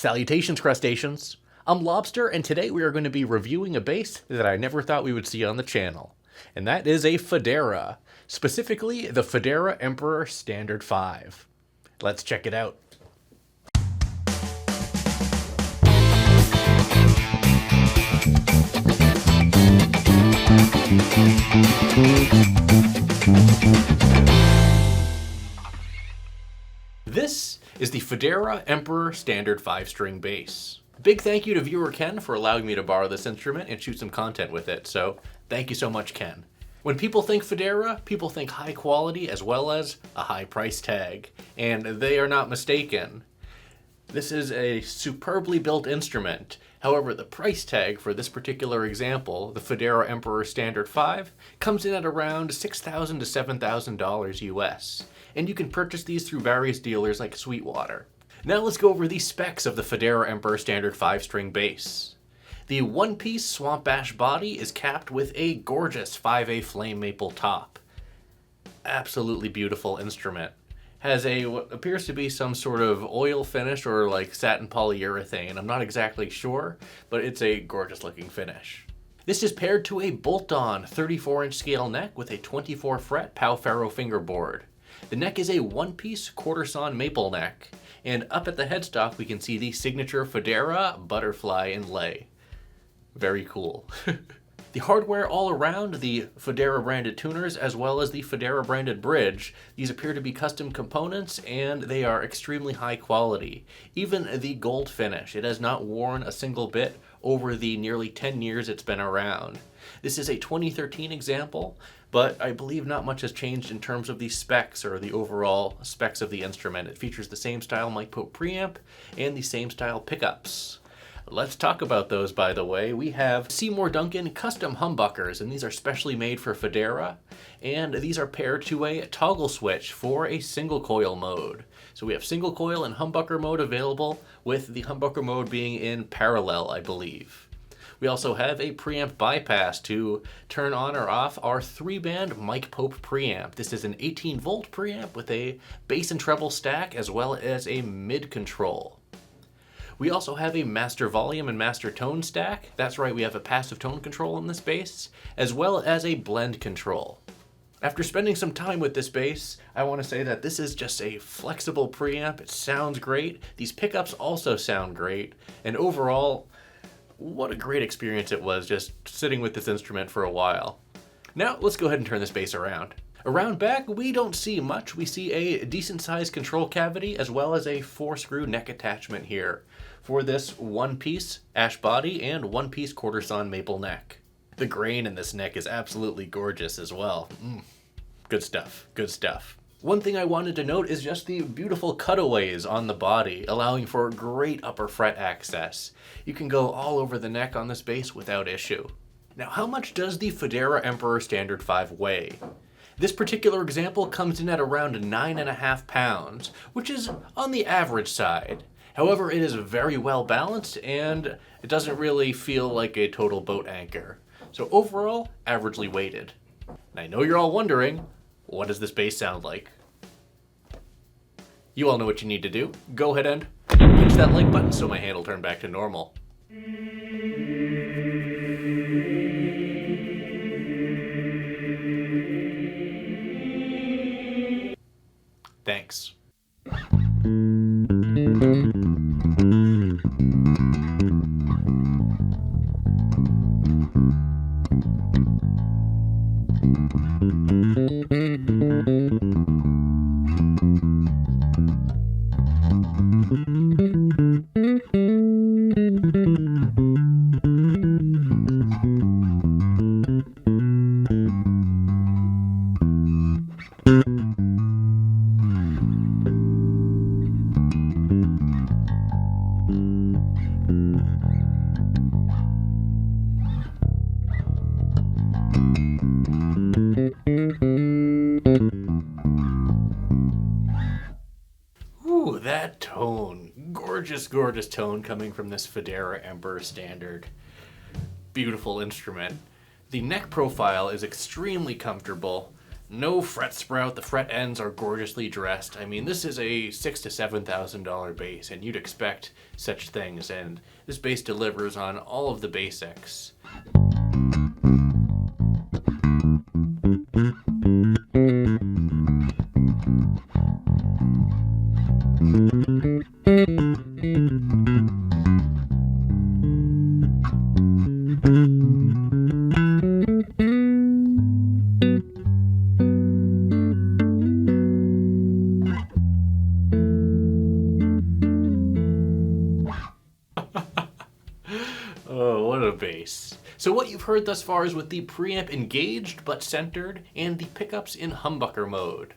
Salutations, crustaceans! I'm Lobster, and today we are going to be reviewing a bass that I never thought we would see on the channel. And that is a Fodera, specifically the Fodera Emperor Standard 5. Let's check it out. This is the Fodera Emperor Standard 5-string bass. Big thank you to viewer Ken for allowing me to borrow this instrument and shoot some content with it, so thank you so much, Ken. When people think Fodera, people think high quality as well as a high price tag, and they are not mistaken. This is a superbly built instrument. However, the price tag for this particular example, the Fodera Emperor Standard 5, comes in at around $6,000 to $7,000 US, and you can purchase these through various dealers like Sweetwater. Now let's go over the specs of the Fodera Emperor Standard 5-string bass. The one-piece Swamp Ash body is capped with a gorgeous 5A flame maple top. Absolutely beautiful instrument. Has a what appears to be some sort of oil finish or like satin polyurethane. I'm not exactly sure, but it's a gorgeous looking finish. This is paired to a bolt-on 34-inch scale neck with a 24-fret Pau-Ferro fingerboard. The neck is a one-piece quarter-sawn maple neck, and up at the headstock we can see the signature Fodera butterfly inlay. Very cool. The hardware all around the Fodera branded tuners as well as the Fodera branded bridge, these appear to be custom components and they are extremely high quality. Even the gold finish, it has not worn a single bit over the nearly 10 years it's been around. This is a 2013 example, but I believe not much has changed in terms of the specs or the overall specs of the instrument. It features the same style Mike Pope preamp and the same style pickups. Let's talk about those, by the way. We have Seymour Duncan custom humbuckers, and these are specially made for Fodera, and these are paired to a toggle switch for a single coil mode. So we have single coil and humbucker mode available, with the humbucker mode being in parallel, I believe. We also have a preamp bypass to turn on or off our 3-band Mike Pope preamp. This is an 18-volt preamp with a bass and treble stack as well as a mid control. We also have a master volume and master tone stack. That's right, we have a passive tone control in this bass, as well as a blend control. After spending some time with this bass, I want to say that this is just a flexible preamp. It sounds great. These pickups also sound great. And overall, what a great experience it was just sitting with this instrument for a while. Now, let's go ahead and turn this bass around. Around back, we don't see much. We see a decent-sized control cavity as well as a 4-screw neck attachment here for this one-piece ash body and one-piece quarter-sawn maple neck. The grain in this neck is absolutely gorgeous as well. Good stuff, good stuff. One thing I wanted to note is just the beautiful cutaways on the body, allowing for great upper fret access. You can go all over the neck on this bass without issue. Now, how much does the Fodera Emperor Standard 5 weigh? This particular example comes in at around 9.5 pounds, which is on the average side. However, it is very well balanced and it doesn't really feel like a total boat anchor. So overall, averagely weighted. And I know you're all wondering, what does this bass sound like? You all know what you need to do. Go ahead and pinch that like button so my hand will turn back to normal. Thanks. Ooh, that tone. Gorgeous, gorgeous tone coming from this Fodera Emperor Standard. Beautiful instrument. The neck profile is extremely comfortable. No fret sprout, the fret ends are gorgeously dressed. I mean, this is a $6,000 to $7,000 bass, and you'd expect such things, and this bass delivers on all of the basics. Oh, what a bass. So what you've heard thus far is with the preamp engaged but centered and the pickups in humbucker mode.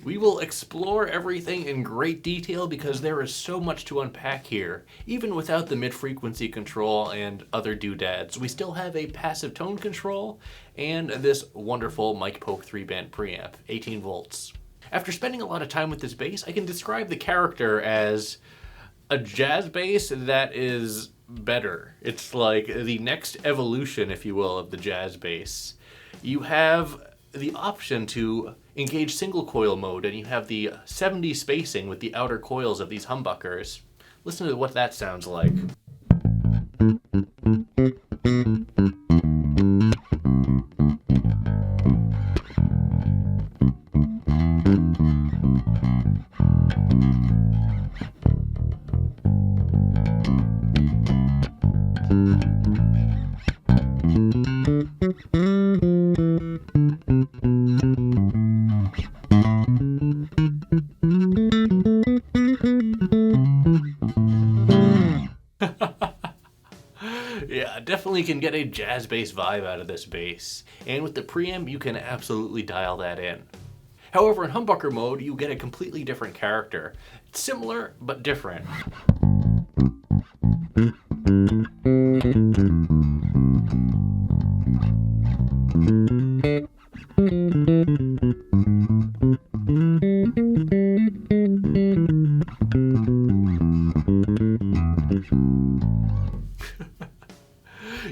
We will explore everything in great detail because there is so much to unpack here. Even without the mid-frequency control and other doodads, we still have a passive tone control and this wonderful mic poke 3-band preamp, 18 volts. After spending a lot of time with this bass, I can describe the character as a jazz bass that is better. It's like the next evolution, if you will, of the jazz bass. You have the option to engage single coil mode, and you have the 70 spacing with the outer coils of these humbuckers. Listen to what that sounds like. Yeah, definitely can get a jazz bass vibe out of this bass, and with the preamp you can absolutely dial that in. However, in humbucker mode you get a completely different character. It's similar but different.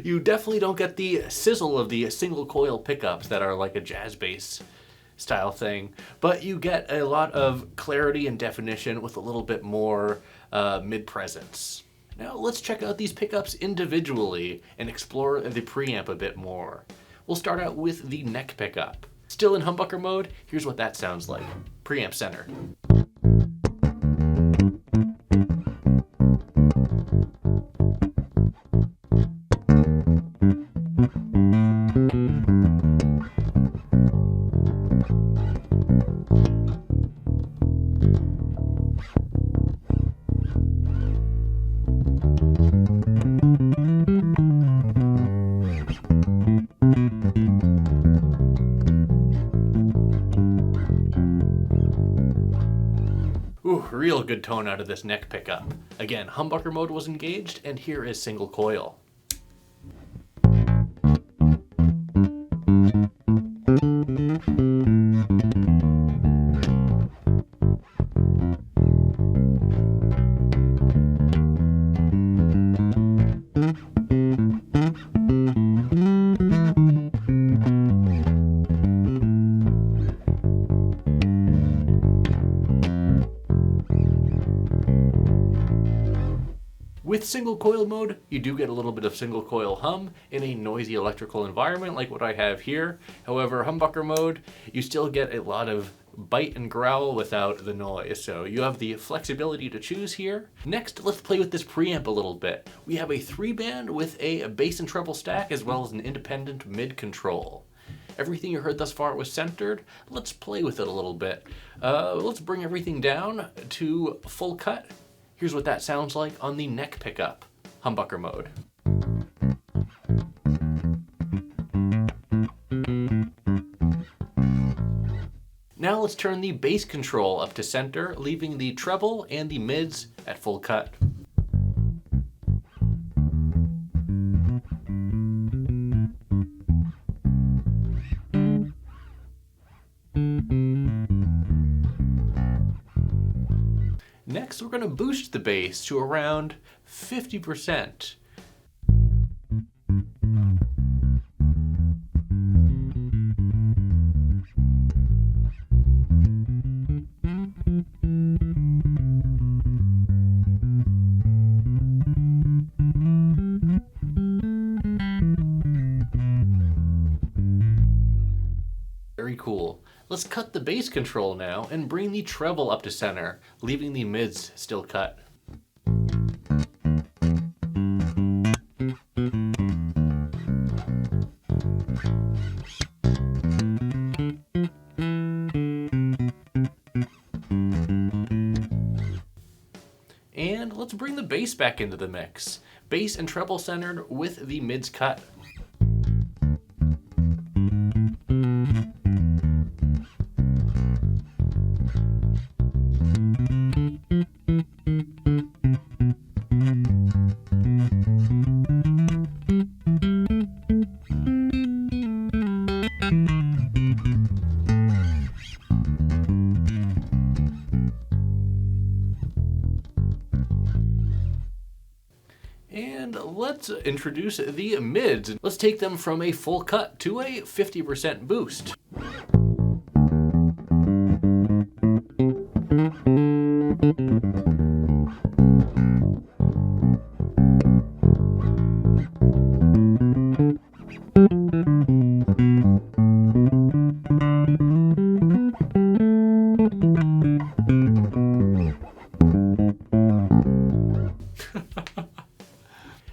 You definitely don't get the sizzle of the single coil pickups that are like a jazz bass style thing, but you get a lot of clarity and definition with a little bit more mid-presence. Now let's check out these pickups individually and explore the preamp a bit more. We'll start out with the neck pickup. Still in humbucker mode, here's what that sounds like. Preamp center. Ooh, real good tone out of this neck pickup. Again, humbucker mode was engaged, and here is single coil. With single coil mode, you do get a little bit of single coil hum in a noisy electrical environment like what I have here. However, humbucker mode, you still get a lot of bite and growl without the noise, so you have the flexibility to choose here. Next, let's play with this preamp a little bit. We have a 3-band with a bass and treble stack as well as an independent mid control. Everything you heard thus far was centered. Let's play with it a little bit. Let's bring everything down to full cut. Here's what that sounds like on the neck pickup, humbucker mode. Now let's turn the bass control up to center, leaving the treble and the mids at full cut. Next, we're going to boost the bass to around 50%. cool. Let's cut the bass control now and bring the treble up to center, leaving the mids still cut. And let's bring the bass back into the mix. Bass and treble centered with the mids cut. And let's introduce the mids. Let's take them from a full cut to a 50% boost.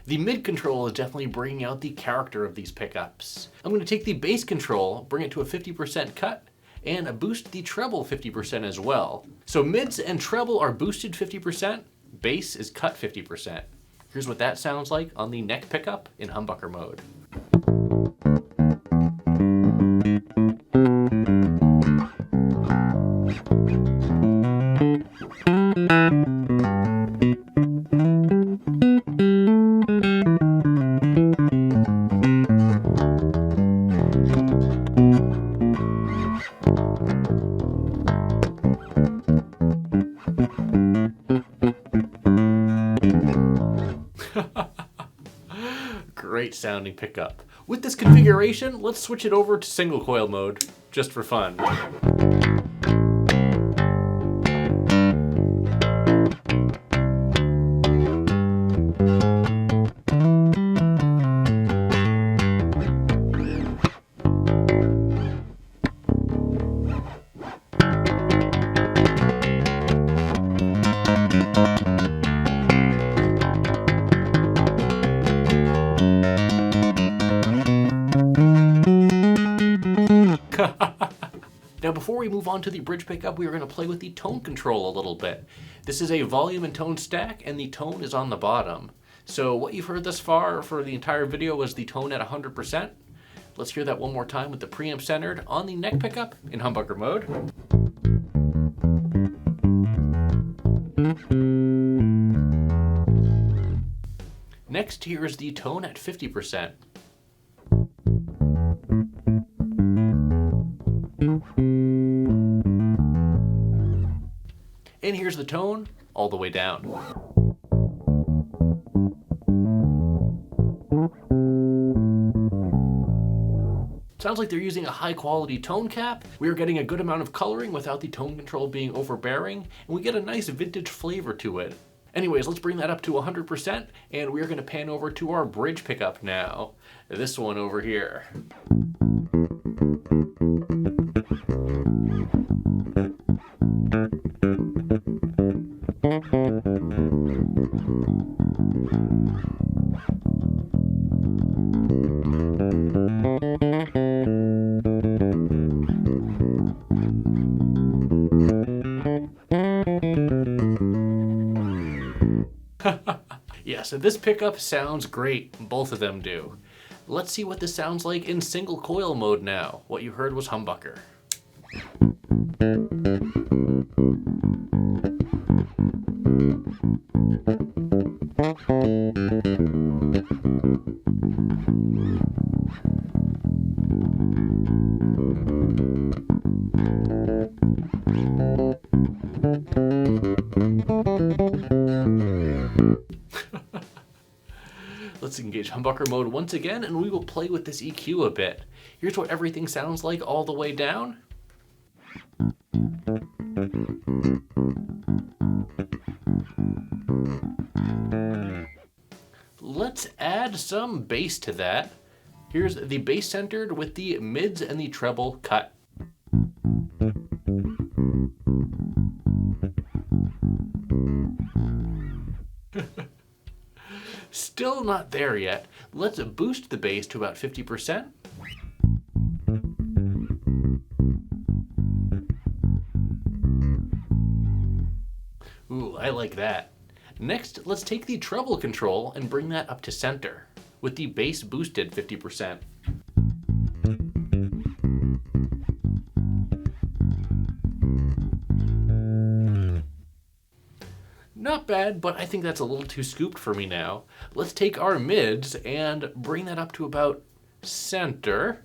The mid control is definitely bringing out the character of these pickups. I'm going to take the bass control, bring it to a 50% cut, and boost the treble 50% as well. So mids and treble are boosted 50%, bass is cut 50%. Here's what that sounds like on the neck pickup in humbucker mode. Great sounding pickup. With this configuration, let's switch it over to single coil mode, just for fun. Now before we move on to the bridge pickup, we are going to play with the tone control a little bit. This is a volume and tone stack, and the tone is on the bottom. So what you've heard thus far for the entire video was the tone at 100%. Let's hear that one more time with the preamp centered on the neck pickup in humbucker mode. Next, here is the tone at 50%. And here's the tone all the way down. Sounds like they're using a high quality tone cap. We are getting a good amount of coloring without the tone control being overbearing, and we get a nice vintage flavor to it. Anyways, let's bring that up to 100%, and we're going to pan over to our bridge pickup now. This one over here. Yeah, so this pickup sounds great. Both of them do. Let's see what this sounds like in single coil mode now. What you heard was humbucker. Let's engage humbucker mode once again, and we will play with this EQ a bit. Here's what everything sounds like all the way down. Let's add some bass to that. Here's the bass centered with the mids and the treble cut. Still not there yet. Let's boost the bass to about 50%. Ooh, I like that. Next, let's take the treble control and bring that up to center, with the bass boosted 50%. Not bad, but I think that's a little too scooped for me now. Let's take our mids and bring that up to about center.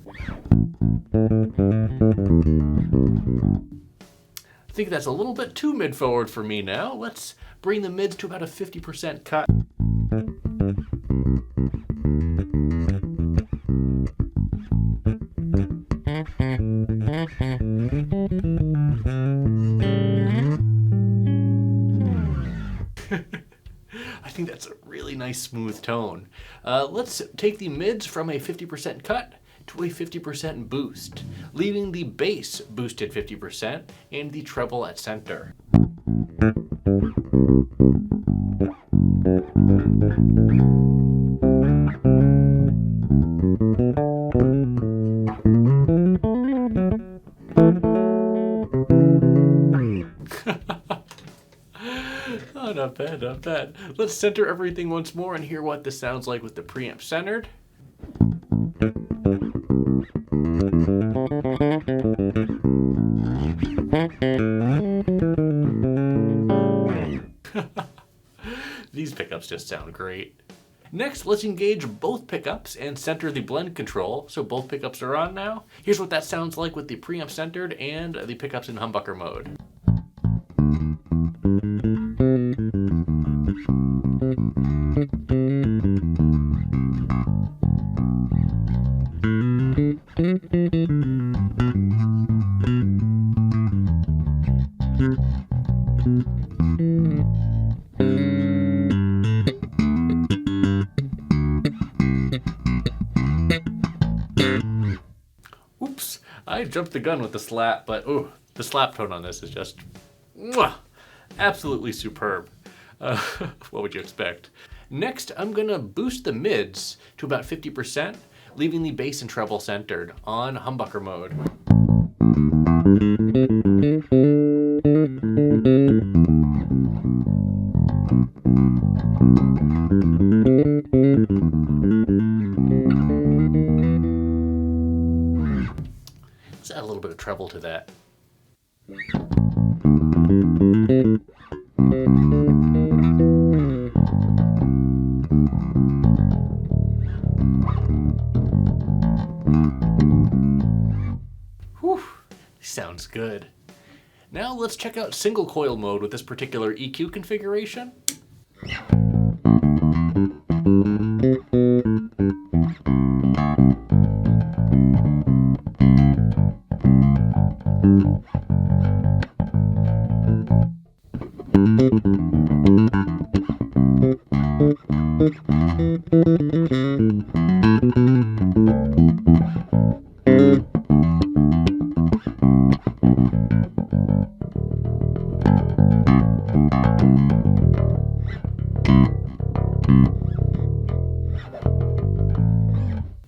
I think that's a little bit too mid-forward for me now. Let's bring the mids to about a 50% cut. I think that's a really nice smooth tone. Let's take the mids from a 50% cut to a 50% boost, leaving the bass boosted 50% and the treble at center. Oh, not bad, not bad. Let's center everything once more and hear what this sounds like with the preamp centered. These pickups just sound great. Next, let's engage both pickups and center the blend control, so both pickups are on now. Here's what that sounds like with the preamp centered and the pickups in humbucker mode. Oops, I jumped the gun with the slap, but ooh, the slap tone on this is just absolutely superb. What would you expect? Next, I'm gonna boost the mids to about 50%, leaving the bass and treble centered on humbucker mode. Let's add a little bit of treble to that. Whew, sounds good. Now let's check out single coil mode with this particular EQ configuration.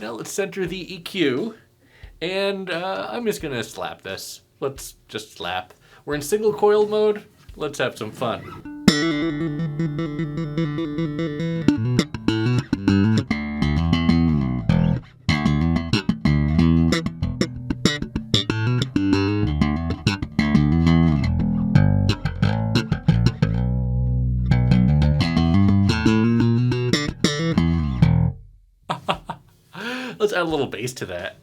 Now let's center the EQ, and I'm just gonna slap this. Let's just slap. We're in single coil mode. Let's have some fun. Let's add a little bass to that.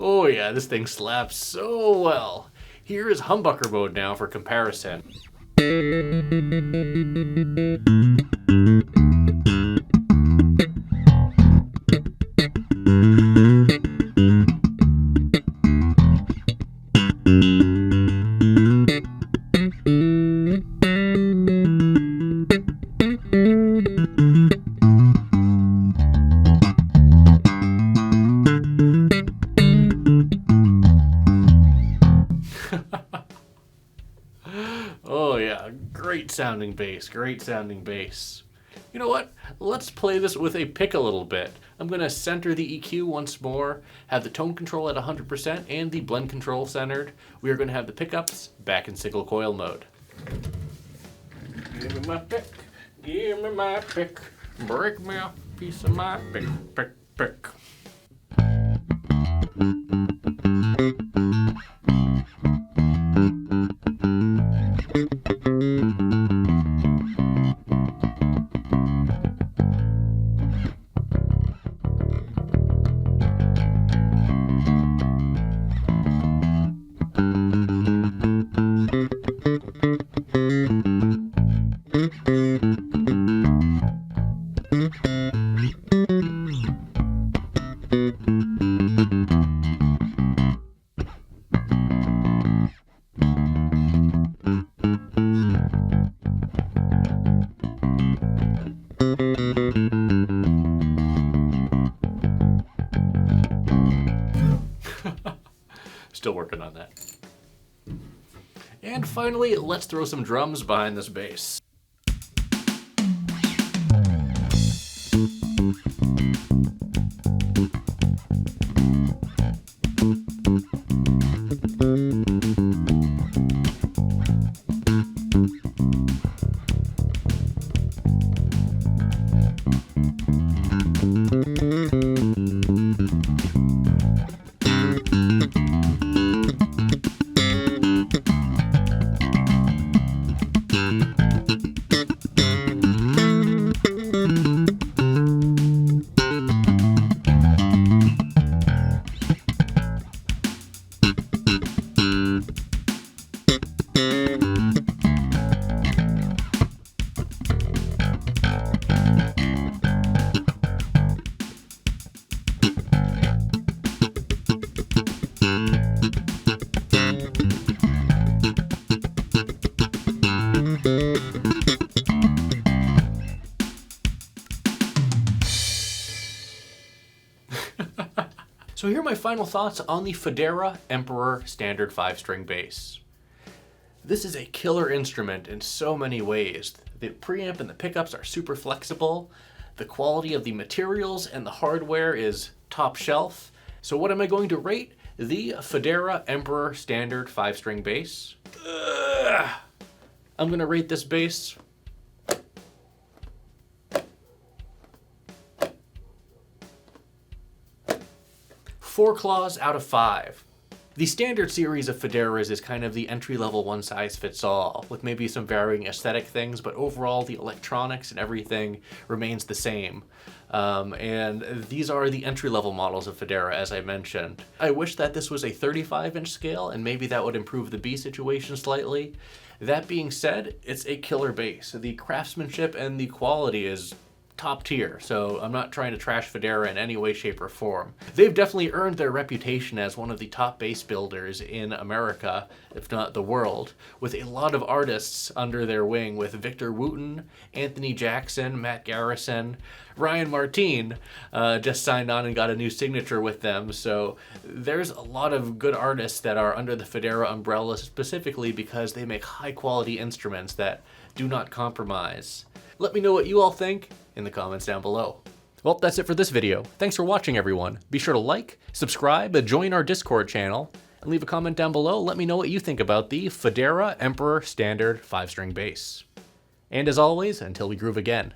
Oh yeah, this thing slaps so well. Here is humbucker mode now for comparison. Oh yeah, great sounding bass, great sounding bass. You know what? Let's play this with a pick a little bit. I'm going to center the EQ once more, have the tone control at 100% and the blend control centered. We are going to have the pickups back in single coil mode. Give me my pick, give me my pick, break me a piece of my pick, pick, pick. Still working on that. And finally, let's throw some drums behind this bass. So here are my final thoughts on the Fodera Emperor Standard 5-string bass. This is a killer instrument in so many ways. The preamp and the pickups are super flexible. The quality of the materials and the hardware is top shelf. So what am I going to rate the Fodera Emperor Standard 5-string bass? I'm going to rate this bass 4 claws out of 5. The standard series of Foderas is kind of the entry-level one-size-fits-all, with maybe some varying aesthetic things, but overall the electronics and everything remains the same. And these are the entry-level models of Fodera, as I mentioned. I wish that this was a 35-inch scale, and maybe that would improve the B situation slightly. That being said, it's a killer bass. The craftsmanship and the quality is top tier, so I'm not trying to trash Fodera in any way, shape, or form. They've definitely earned their reputation as one of the top bass builders in America, if not the world, with a lot of artists under their wing, with Victor Wooten, Anthony Jackson, Matt Garrison, Ryan Martin just signed on and got a new signature with them, so there's a lot of good artists that are under the Fodera umbrella specifically because they make high-quality instruments that do not compromise. Let me know what you all think in the comments down below. Well, that's it for this video. Thanks for watching, everyone. Be sure to like, subscribe, join our Discord channel, and leave a comment down below. Let me know what you think about the Fodera Emperor Standard 5-string bass. And as always, until we groove again,